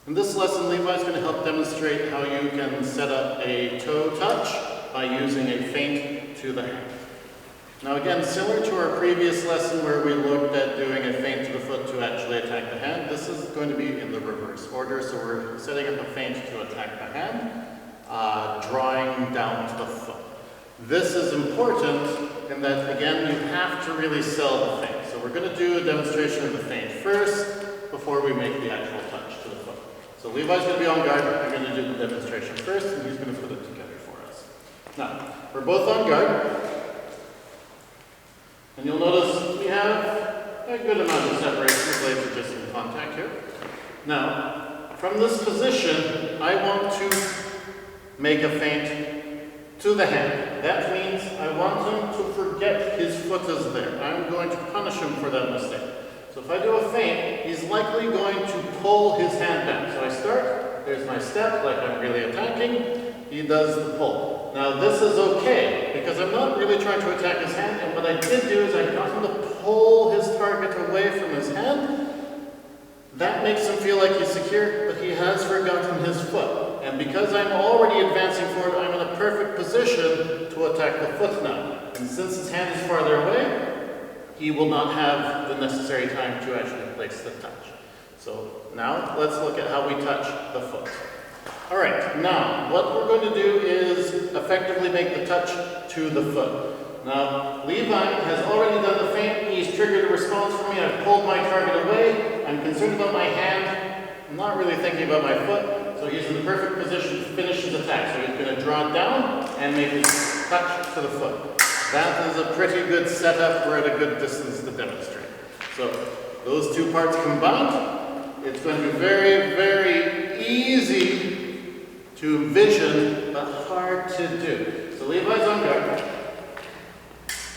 In this lesson, Levi's going to help demonstrate how you can set up a toe touch by using a feint to the hand. Now again, similar to our previous lesson where we looked at doing a feint to the foot to actually attack the hand, this is going to be in the reverse order. So we're setting up a feint to attack the hand, drawing down to the foot. This is important in that, again, you have to really sell the feint. So we're going to do a demonstration of the feint first before we make the actual touch to the foot. So Levi's going to be on guard. I'm going to do the demonstration first, and he's going to put it together for us. Now, we're both on guard. And you'll notice we have a good amount of separation. The blades are just in contact here. Now, from this position, I want to make a feint to the hand. That means I want him to forget his foot is there. I'm going to punish him for that mistake. So if I do a feint, he's likely going to pull his hand back. So I start, there's my step, like I'm really attacking. He does the pull. Now this is okay, because I'm not really trying to attack his hand, and what I did do is I got him to pull his target away from his hand. That makes him feel like he's secure, but he has forgotten his foot. And because I'm already advancing forward, I'm in a perfect position to attack the foot now. And since his hand is farther away, he will not have the necessary time to actually place the touch. So now let's look at how we touch the foot. Alright, now what we're going to do is effectively make the touch to the foot. Now, Levi has already done the feint. He's triggered a response for me. I've pulled my target away. I'm concerned about my hand. I'm not really thinking about my foot. So he's in the perfect position to finish his attack. So he's going to draw it down and make his touch to the foot. That is a pretty good setup. We're at a good distance to demonstrate. So those two parts combined, it's going to be very, very easy to envision, but hard to do. So Levi's on guard.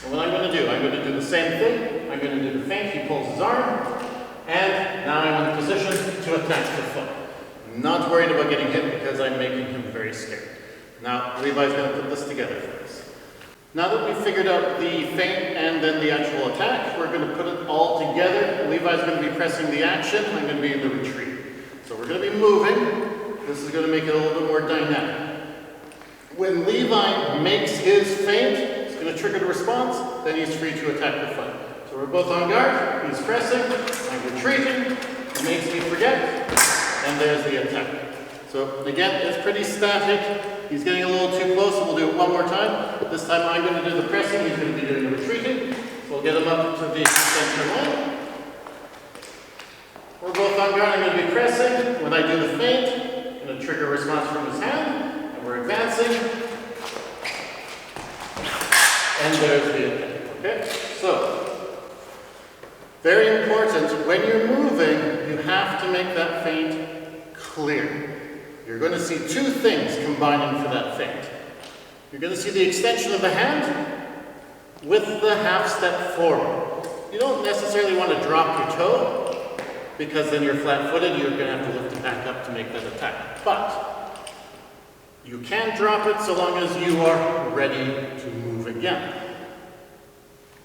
And what I'm going to do, I'm going to do the same thing. I'm going to do the feint. He pulls his arm. And now I'm in position to attack the foot. I'm not worried about getting hit because I'm making him very scared. Now Levi's going to put this together for us. Now that we've figured out the feint and then the actual attack, we're going to put it all together. Levi's going to be pressing the action. I'm going to be in the retreat. So we're going to be moving. This is going to make it a little bit more dynamic. When Levi makes his feint, it's going to trigger the response, then he's free to attack the foot. So we're both on guard, he's pressing, I'm retreating, he makes me forget, and there's the attack. So again, it's pretty static. He's getting a little too close, so we'll do it one more time. This time I'm going to do the pressing, he's going to be doing the retreating. So we'll get him up to the center line. We're both on guard, I'm going to be pressing. When I do the feint, I'm going to trigger a response from his hand, and we're advancing. And there's the attack. Okay? So, very important, when you're moving, you have to make that feint clear. You're going to see two things combining for that feint. You're going to see the extension of the hand with the half step forward. You don't necessarily want to drop your toe, because then you're flat-footed, you're going to have to lift it back up to make that attack. But you can drop it so long as you are ready to move again.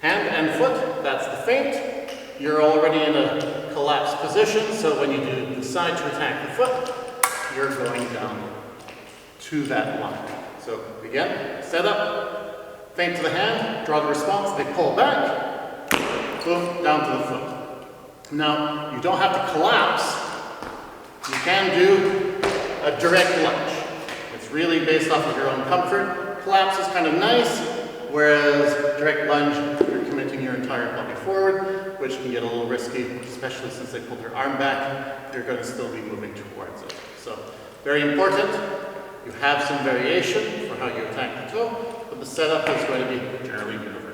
Hand and foot, that's the feint. You're already in a collapsed position, so when you do decide to attack the foot, you're going down to that line. So again, set up, feint to the hand, draw the response, they pull back, boom, down to the foot. Now, you don't have to collapse. You can do a direct lunge. It's really based off of your own comfort. Collapse is kind of nice, whereas direct lunge, you're committing your entire body forward, which can get a little risky, especially since they pulled their arm back. You're going to still be moving towards it. So, very important. You have some variation for how you attack the toe, but the setup is going to be generally uniform.